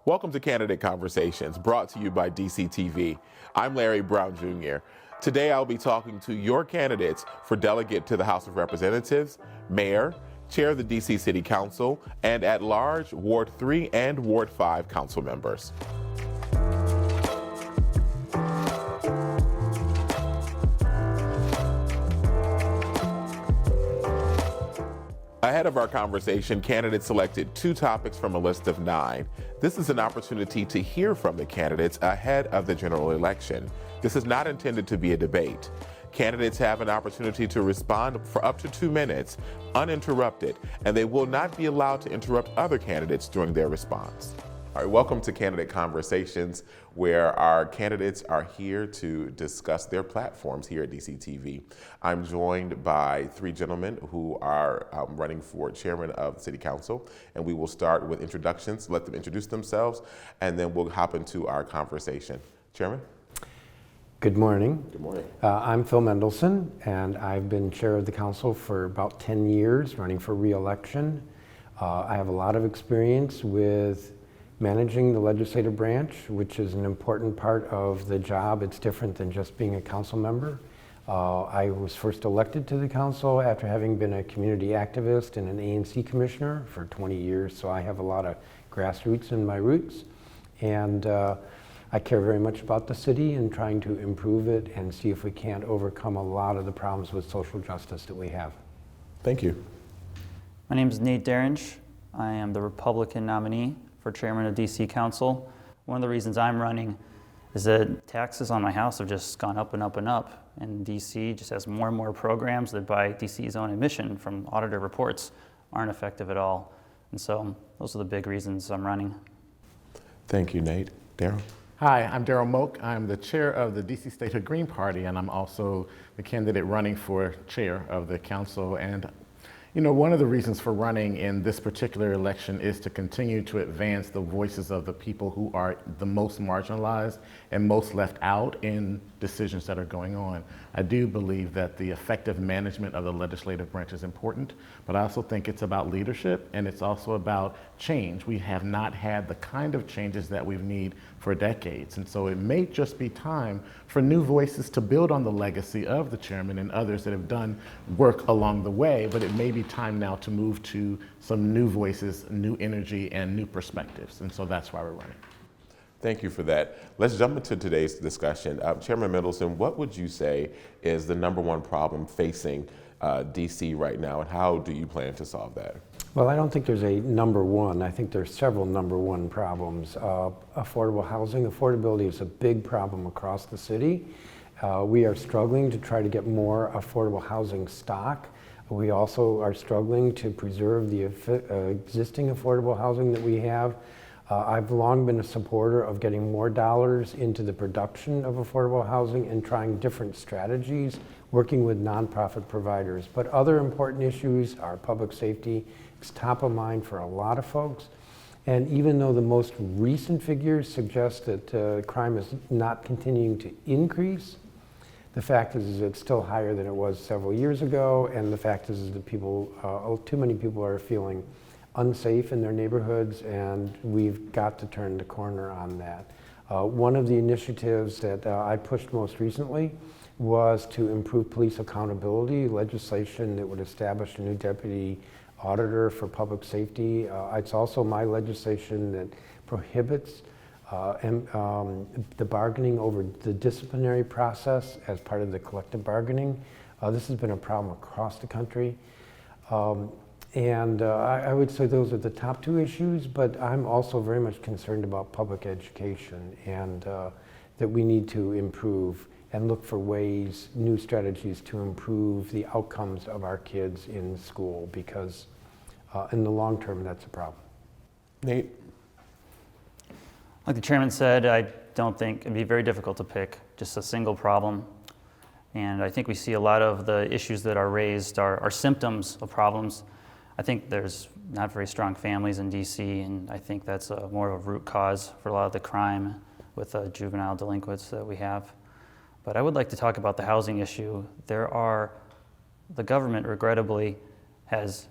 Welcome to Candidate Conversations, brought to you by DCTV. I'm Larry Brown Jr. Today I'll be talking to your candidates for delegate to the House of Representatives, mayor, chair of the DC City Council, and at-large Ward 3 and Ward 5 council members. Ahead of our conversation, candidates selected 2 topics from a list of 9. This is an opportunity to hear from the candidates ahead of the general election. This is not intended to be a debate. Candidates have an opportunity to respond for up to 2 minutes, uninterrupted, and they will not be allowed to interrupt other candidates during their response. All right, welcome to Candidate Conversations, where our candidates are here to discuss their platforms here at DCTV. I'm joined by 3 gentlemen who are running for chairman of the City Council, and we will start with introductions, let them introduce themselves, and then we'll hop into our conversation. Chairman? Good morning. Good morning. I'm Phil Mendelson, and I've been chair of the council for about 10 years, running for re-election. I have a lot of experience with managing the legislative branch, which is an important part of the job. It's different than just being a council member. I was first elected to the council after having been a community activist and an ANC commissioner for 20 years, so I have a lot of grassroots in my roots. And I care very much about the city and trying to improve it and see if we can't overcome a lot of the problems with social justice that we have. Thank you. My name is Nate Derringe. I am the Republican nominee for chairman of DC Council. One of the reasons I'm running is that taxes on my house have just gone up and up and up, and DC just has more and more programs that, by DC's own admission from auditor reports, aren't effective at all. And so those are the big reasons I'm running. Thank you, Nate. Darryl? Hi, I'm Darryl Moak. I'm the chair of the DC Statehood Green Party, and I'm also the candidate running for chair of the council. And you know, one of the reasons for running in this particular election is to continue to advance the voices of the people who are the most marginalized and most left out in decisions that are going on. I do believe that the effective management of the legislative branch is important, but I also think it's about leadership, and it's also about change. We have not had the kind of changes that we need for decades, and so it may just be time for new voices to build on the legacy of the chairman and others that have done work along the way, but it may be time now to move to some new voices, new energy, and new perspectives, and so that's why we're running. Thank you for that. Let's jump into today's discussion. Chairman Mendelson, what would you say is the #1 problem facing DC right now, and how do you plan to solve that? Well, I don't think there's a #1. I think there's several #1 problems. Affordable housing. Affordability is a big problem across the city. We are struggling to try to get more affordable housing stock. We also are struggling to preserve the existing affordable housing that we have. I've long been a supporter of getting more dollars into the production of affordable housing and trying different strategies, working with nonprofit providers. But other important issues are public safety. It's top of mind for a lot of folks. And even though the most recent figures suggest that crime is not continuing to increase, the fact is it's still higher than it was several years ago, and the fact is that too many people are feeling unsafe in their neighborhoods, and we've got to turn the corner on that. One of the initiatives that I pushed most recently was to improve police accountability, legislation that would establish a new deputy auditor for public safety. It's also my legislation that prohibits the bargaining over the disciplinary process as part of the collective bargaining. This has been a problem across the country. I would say those are the top 2 issues, but I'm also very much concerned about public education, and that we need to improve and look for ways, new strategies to improve the outcomes of our kids in school, because in the long term, that's a problem. Nate? Like the chairman said, I don't think it'd be very difficult to pick just a single problem. And I think we see a lot of the issues that are raised are symptoms of problems. I think there's not very strong families in DC, and I think that's more of a root cause for a lot of the crime with juvenile delinquents that we have. But I would like to talk about the housing issue. The government regrettably has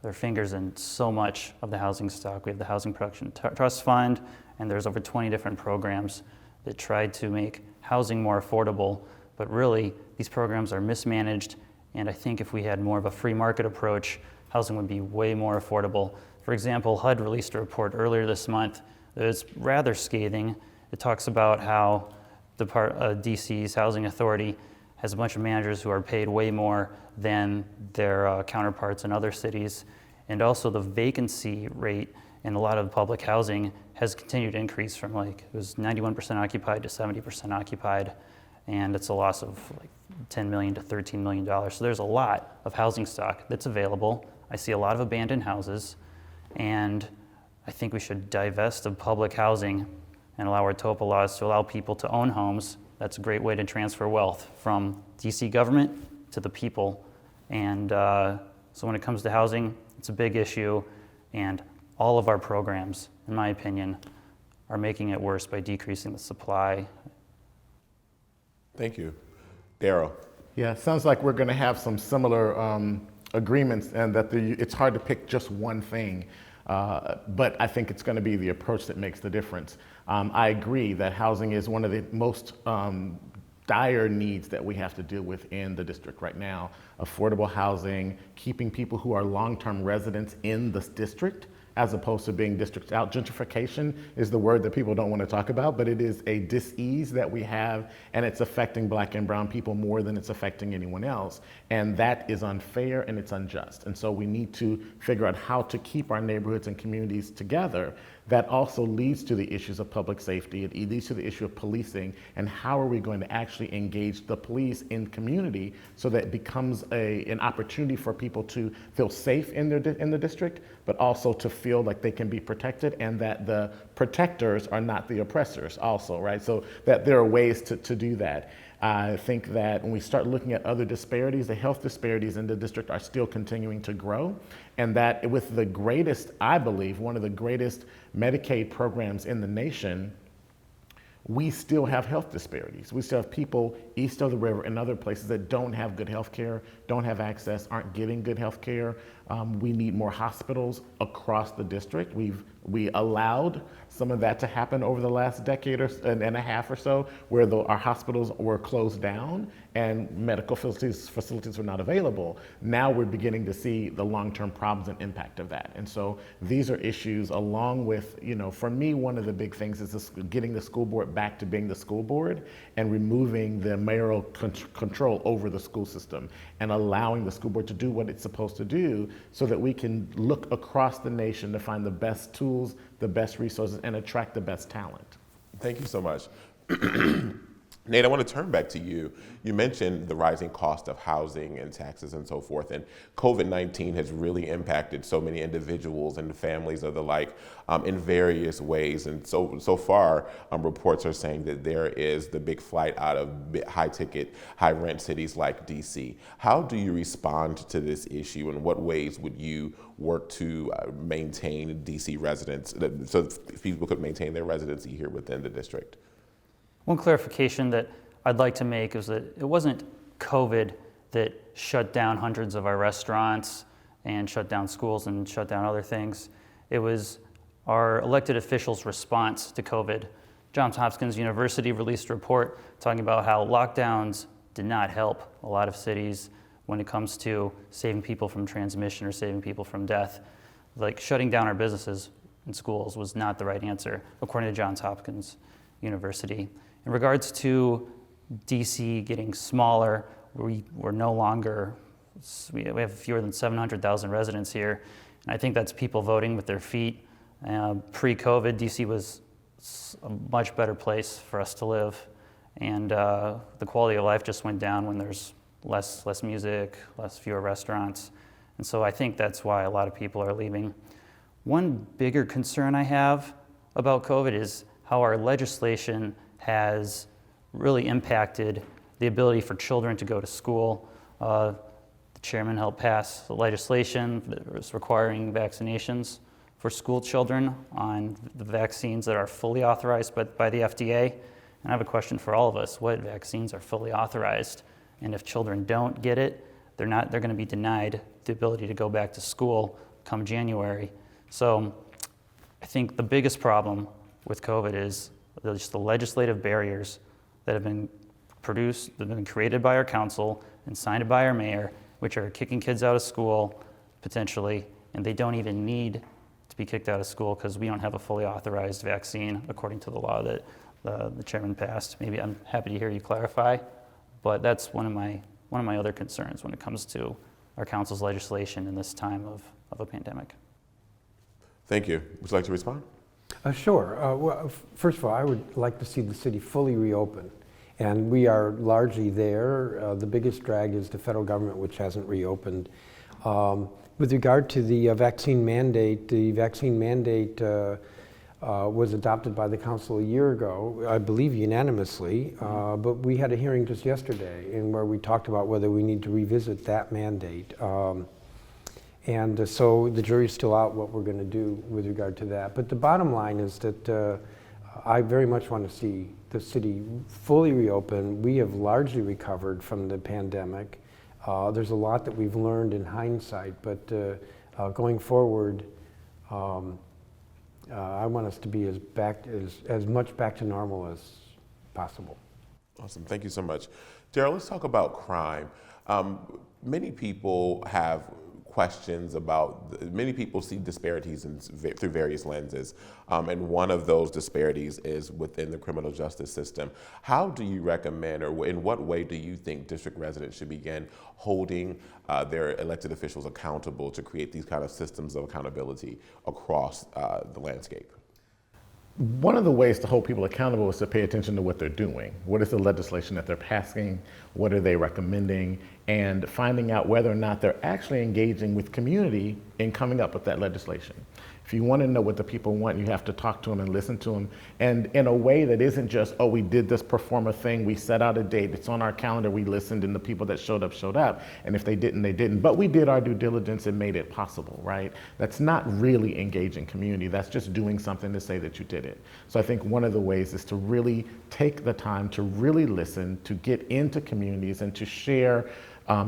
their fingers in so much of the housing stock. We have the Housing Production Trust Fund, and there's over 20 different programs that try to make housing more affordable, but really these programs are mismanaged, and I think if we had more of a free market approach, housing would be way more affordable. For example, HUD released a report earlier this month that is rather scathing. It talks about how DC's Housing Authority has a bunch of managers who are paid way more than their counterparts in other cities. And also the vacancy rate in a lot of public housing has continued to increase from it was 91% occupied to 70% occupied. And it's a loss of like $10 million to $13 million. So there's a lot of housing stock that's available. I see a lot of abandoned houses, and I think we should divest of public housing and allow our TOPA laws to allow people to own homes. That's a great way to transfer wealth from DC government to the people. And so when it comes to housing, it's a big issue, and all of our programs, in my opinion, are making it worse by decreasing the supply. Thank you. Darryl. Yeah, it sounds like we're going to have some similar agreements, and that it's hard to pick just one thing. But I think it's going to be the approach that makes the difference. I agree that housing is one of the most dire needs that we have to deal with in the district right now. Affordable housing, keeping people who are long-term residents in the district as opposed to being districts out. Gentrification is the word that people don't want to talk about, but it is a dis-ease that we have, and it's affecting Black and brown people more than it's affecting anyone else. And that is unfair and it's unjust. And so we need to figure out how to keep our neighborhoods and communities together. That also leads to the issues of public safety. It leads to the issue of policing, and how are we going to actually engage the police in community so that it becomes an opportunity for people to feel safe in the district, but also to feel like they can be protected, and that the protectors are not the oppressors also, right? So that there are ways to do that. I think that when we start looking at other disparities, the health disparities in the district are still continuing to grow, and that with the greatest, I believe, one of the greatest Medicaid programs in the nation, we still have health disparities. We still have people east of the river and other places that don't have good health care, don't have access, aren't getting good health care. We need more hospitals across the district. We allowed some of that to happen over the last decade and a half or so, where our hospitals were closed down and medical facilities were not available. Now we're beginning to see the long-term problems and impact of that. And so these are issues, along with, for me, one of the big things is getting the school board back to being the school board and removing the mayoral control over the school system and allowing the school board to do what it's supposed to do, so that we can look across the nation to find the best tools, the best resources, and attract the best talent. Thank you so much. Nate, I want to turn back to you. You mentioned the rising cost of housing and taxes and so forth, and COVID-19 has really impacted so many individuals and families of the like in various ways. And so far, reports are saying that there is the big flight out of high-ticket, high-rent cities like DC. How do you respond to this issue, and what ways would you work to maintain DC residents, so people could maintain their residency here within the district? One clarification that I'd like to make is that it wasn't COVID that shut down hundreds of our restaurants and shut down schools and shut down other things. It was our elected officials' response to COVID. Johns Hopkins University released a report talking about how lockdowns did not help a lot of cities when it comes to saving people from transmission or saving people from death. Like shutting down our businesses and schools was not the right answer, according to Johns Hopkins University. In regards to DC getting smaller, we're no longer, we have fewer than 700,000 residents here, and I think that's people voting with their feet. Pre-COVID, DC was a much better place for us to live, and the quality of life just went down when there's less music, fewer restaurants, and so I think that's why a lot of people are leaving. One bigger concern I have about COVID is how our legislation has really impacted the ability for children to go to school. The chairman helped pass the legislation that was requiring vaccinations for school children on the vaccines that are fully authorized by the FDA. And I have a question for all of us: what vaccines are fully authorized? And if children don't get it, they're going to be denied the ability to go back to school come January. So I think the biggest problem with COVID is just the legislative barriers that have been produced, that have been created by our council and signed by our mayor, which are kicking kids out of school potentially, and they don't even need to be kicked out of school because we don't have a fully authorized vaccine according to the law that the chairman passed. Maybe I'm happy to hear you clarify, but that's one of my other concerns when it comes to our council's legislation in this time of a pandemic. Thank you. Would you like to respond? Sure. Well, first of all, I would like to see the city fully reopen, and we are largely there. The biggest drag is the federal government, which hasn't reopened. With regard to the vaccine mandate, was adopted by the council a year ago, I believe unanimously, but we had a hearing just yesterday in where we talked about whether we need to revisit that mandate. And so the jury's still out what we're going to do with regard to that. But the bottom line is that I very much want to see the city fully reopen. We have largely recovered from the pandemic. There's a lot that we've learned in hindsight, but going forward, I want us to be as much back to normal as possible. Awesome. Thank you so much. Darryl, let's talk about crime. Many people have questions about, many people see disparities through various lenses, and one of those disparities is within the criminal justice system. How do you recommend, or in what way do you think district residents should begin holding their elected officials accountable to create these kind of systems of accountability across the landscape? One of the ways to hold people accountable is to pay attention to what they're doing. What is the legislation that they're passing? What are they recommending? And finding out whether or not they're actually engaging with community in coming up with that legislation. If you want to know what the people want, you have to talk to them and listen to them. And in a way that isn't just, oh, we did this perform a thing, we set out a date, it's on our calendar, we listened, and the people that showed up. And if they didn't, they didn't. But we did our due diligence and made it possible, right? That's not really engaging community. That's just doing something to say that you did it. So I think one of the ways is to really take the time to really listen, to get into communities and to share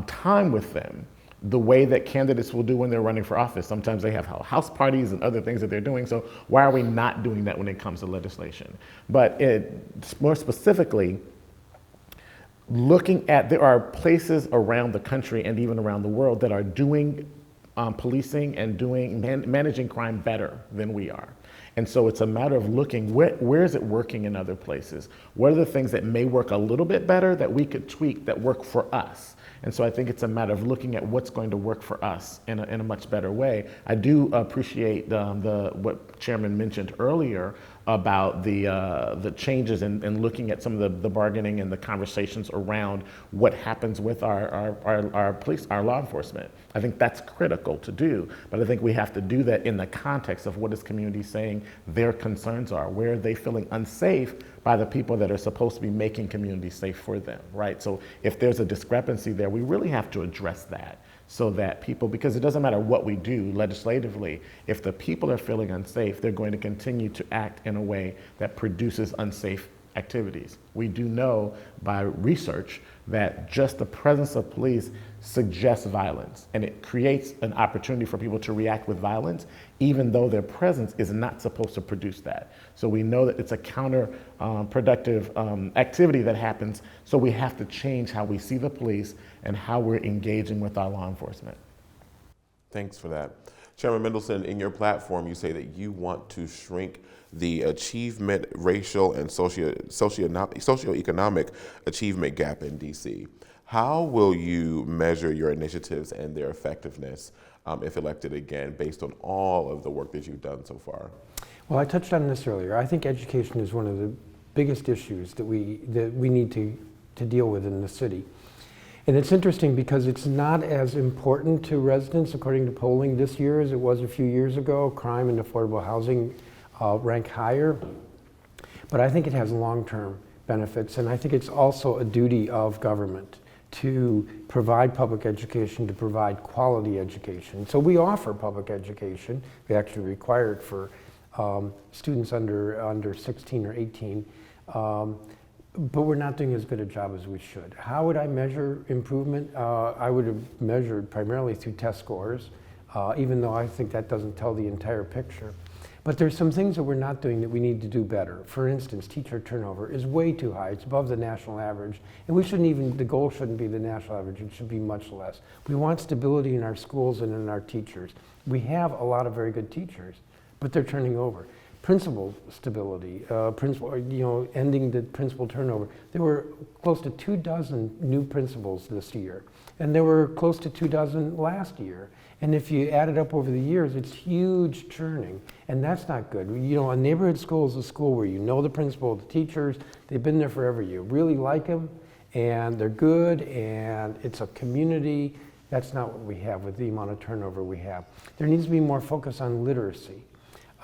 time with them, the way that candidates will do when they're running for office. Sometimes they have house parties and other things that they're doing. So why are we not doing that when it comes to legislation? But more specifically, looking at, there are places around the country and even around the world that are doing policing and managing crime better than we are. And so it's a matter of looking, where is it working in other places? What are the things that may work a little bit better that we could tweak that work for us? And so I think it's a matter of looking at what's going to work for us in a much better way. I do appreciate what Chairman mentioned earlier about the changes in looking at some of the bargaining and the conversations around what happens with our police, our law enforcement. I think that's critical to do, but I think we have to do that in the context of what is community saying their concerns are. Where are they feeling unsafe by the people that are supposed to be making communities safe for them, right? So if there's a discrepancy there, we really have to address that so that people, because it doesn't matter what we do legislatively, if the people are feeling unsafe, they're going to continue to act in a way that produces unsafe activities. We do know by research that just the presence of police suggests violence, and it creates an opportunity for people to react with violence, even though their presence is not supposed to produce that. So we know that it's a counterproductive activity that happens, so we have to change how we see the police and how we're engaging with our law enforcement. Thanks for that. Chairman Mendelson, in your platform, you say that you want to shrink the achievement, racial, and socioeconomic achievement gap in DC. How will you measure your initiatives and their effectiveness if elected again, based on all of the work that you've done so far? Well, I touched on this earlier. I think education is one of the biggest issues that we need to deal with in the city. And it's interesting because it's not as important to residents, according to polling this year, as it was a few years ago. Crime and affordable housing rank higher. But I think it has long-term benefits, and I think it's also a duty of government to provide public education, to provide quality education. So we offer public education. We actually require it for students under 16 or 18. But we're not doing as good a job as we should. How would I measure improvement? I would have measured primarily through test scores, even though I think that doesn't tell the entire picture. But there's some things that we're not doing that we need to do better. For instance, teacher turnover is way too high. It's above the national average. And we shouldn't even, the goal shouldn't be the national average. It should be much less. We want stability in our schools and in our teachers. We have a lot of very good teachers, but they're turning over. Principal stability, ending the principal turnover. There were close to 24 new principals this year, and there were close to 24 last year. And if you add it up over the years, it's huge churning, and that's not good. A neighborhood school is a school where you know the principal, the teachers, they've been there forever. You really like them, and they're good, and it's a community. That's not what we have with the amount of turnover we have. There needs to be more focus on literacy.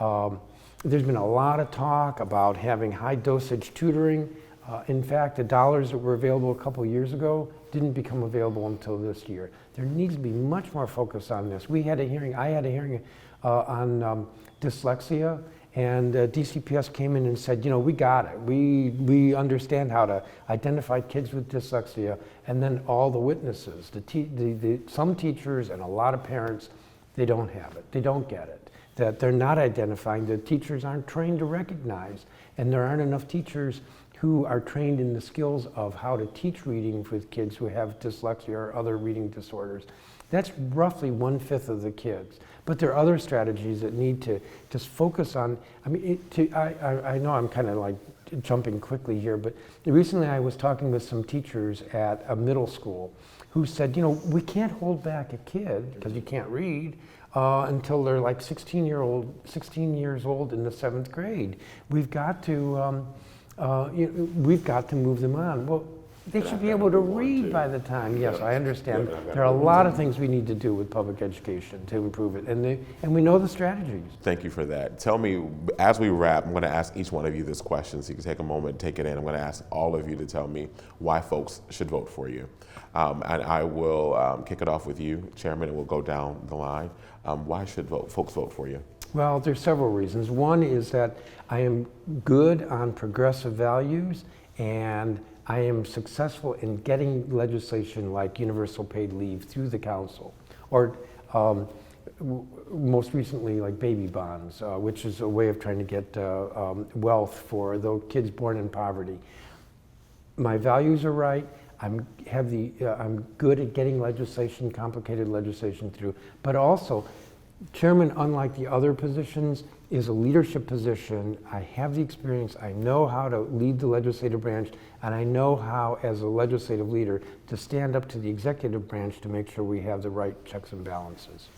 There's been a lot of talk about having high dosage tutoring. In fact, the dollars that were available a couple years ago didn't become available until this year. There needs to be much more focus on this. I had a hearing on dyslexia, and DCPS came in and said, we got it. We understand how to identify kids with dyslexia, and then all the witnesses, some teachers and a lot of parents, they don't have it. They don't get it. That they're not identifying, the teachers aren't trained to recognize, and there aren't enough teachers who are trained in the skills of how to teach reading with kids who have dyslexia or other reading disorders. That's roughly 1/5 of the kids. But there are other strategies that need to just focus on, I know I'm kind of like jumping quickly here, but recently I was talking with some teachers at a middle school who said, we can't hold back a kid, because you can't read, until they're like 16 years old in the 7th grade. We've got to move them on. Well, they should be able to read by the time. Yes, I understand. There are a lot of things we need to do with public education to improve it, and we know the strategies. Thank you for that. Tell me, as we wrap, I'm going to ask each one of you this question, so you can take a moment and take it in. I'm going to ask all of you to tell me why folks should vote for you. And I will kick it off with you, Chairman, and we'll go down the line. Why should folks vote for you? Well, there's several reasons. One is that I am good on progressive values, and I am successful in getting legislation like universal paid leave through the council, or most recently like baby bonds, which is a way of trying to get wealth for the kids born in poverty. My values are right. I'm good at getting legislation, complicated legislation through, but also, Chairman, unlike the other positions, is a leadership position. I have the experience. I know how to lead the legislative branch, and I know how, as a legislative leader, to stand up to the executive branch to make sure we have the right checks and balances.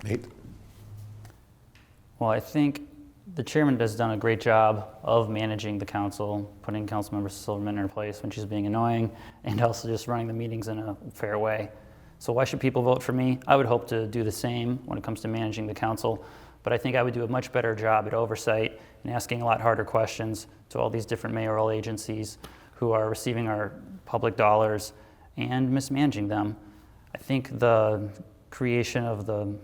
Nate? Well, I think the chairman has done a great job of managing the council, putting Councilmember Silverman in her place when she's being annoying, and also just running the meetings in a fair way. So why should people vote for me? I would hope to do the same when it comes to managing the council, but I think I would do a much better job at oversight and asking a lot harder questions to all these different mayoral agencies who are receiving our public dollars and mismanaging them. I think the creation of the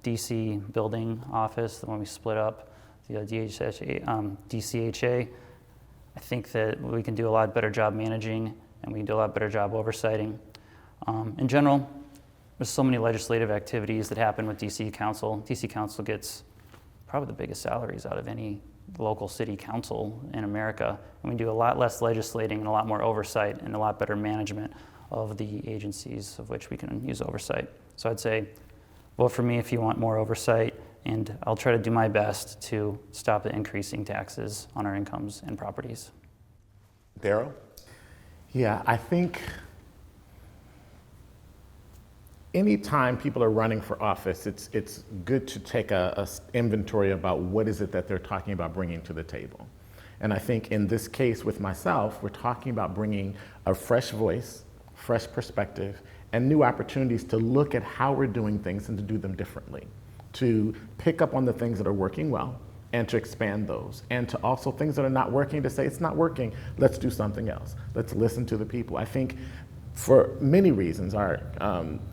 DC building office, when we split up the DCHA, I think that we can do a lot better job managing, and we can do a lot better job oversighting. In general, there's so many legislative activities that happen with DC Council. DC Council gets probably the biggest salaries out of any local city council in America. And we do a lot less legislating and a lot more oversight and a lot better management of the agencies of which we can use oversight. So I'd say vote for me if you want more oversight, and I'll try to do my best to stop the increasing taxes on our incomes and properties. Darryl? Yeah, I think anytime people are running for office, it's good to take a inventory about what is it that they're talking about bringing to the table. And I think in this case with myself, we're talking about bringing a fresh voice, fresh perspective, and new opportunities to look at how we're doing things and to do them differently, to pick up on the things that are working well and to expand those, and to also things that are not working to say it's not working, let's do something else. Let's listen to the people. I think for many reasons,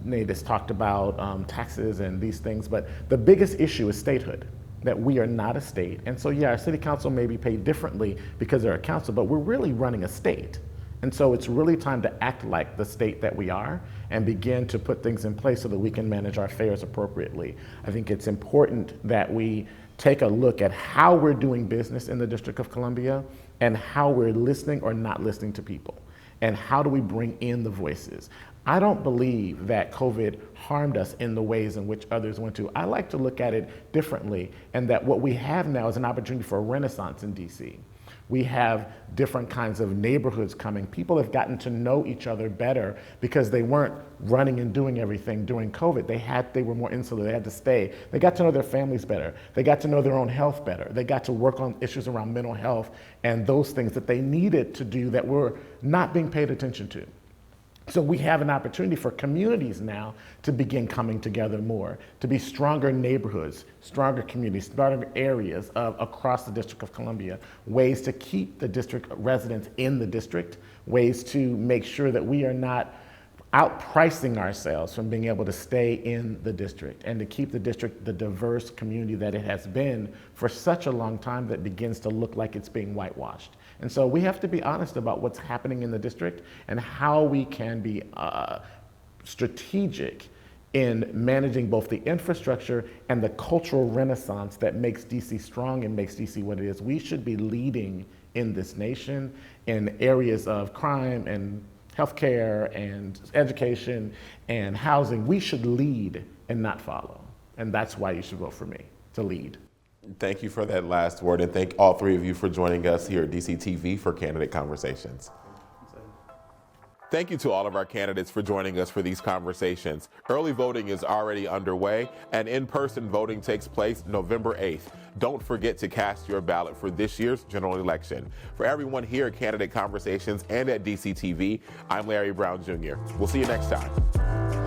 Nate has talked about taxes and these things, but the biggest issue is statehood, that we are not a state. And so, yeah, our city council may be paid differently because they're a council, but we're really running a state. And so it's really time to act like the state that we are and begin to put things in place so that we can manage our affairs appropriately. I think it's important that we take a look at how we're doing business in the District of Columbia and how we're listening or not listening to people. And how do we bring in the voices? I don't believe that COVID harmed us in the ways in which others went to. I like to look at it differently, and that what we have now is an opportunity for a renaissance in DC. We have different kinds of neighborhoods coming. People have gotten to know each other better because they weren't running and doing everything during COVID. They were more insular, they had to stay. They got to know their families better. They got to know their own health better. They got to work on issues around mental health and those things that they needed to do that were not being paid attention to. So we have an opportunity for communities now to begin coming together more, to be stronger neighborhoods, stronger communities, stronger areas across the District of Columbia, ways to keep the district residents in the district, ways to make sure that we are not outpricing ourselves from being able to stay in the district and to keep the district the diverse community that it has been for such a long time that begins to look like it's being whitewashed. And so we have to be honest about what's happening in the district and how we can be strategic in managing both the infrastructure and the cultural renaissance that makes DC strong and makes DC what it is. We should be leading in this nation in areas of crime and healthcare and education and housing. We should lead and not follow. And that's why you should vote for me, to lead. Thank you for that last word, and thank all three of you for joining us here at DC TV for Candidate Conversations. Thank you to all of our candidates for joining us for these conversations. Early voting is already underway, and in-person voting takes place November 8th. Don't forget to cast your ballot for this year's general election. For everyone here at Candidate Conversations and at DC TV, I'm Larry Brown Jr. We'll see you next time.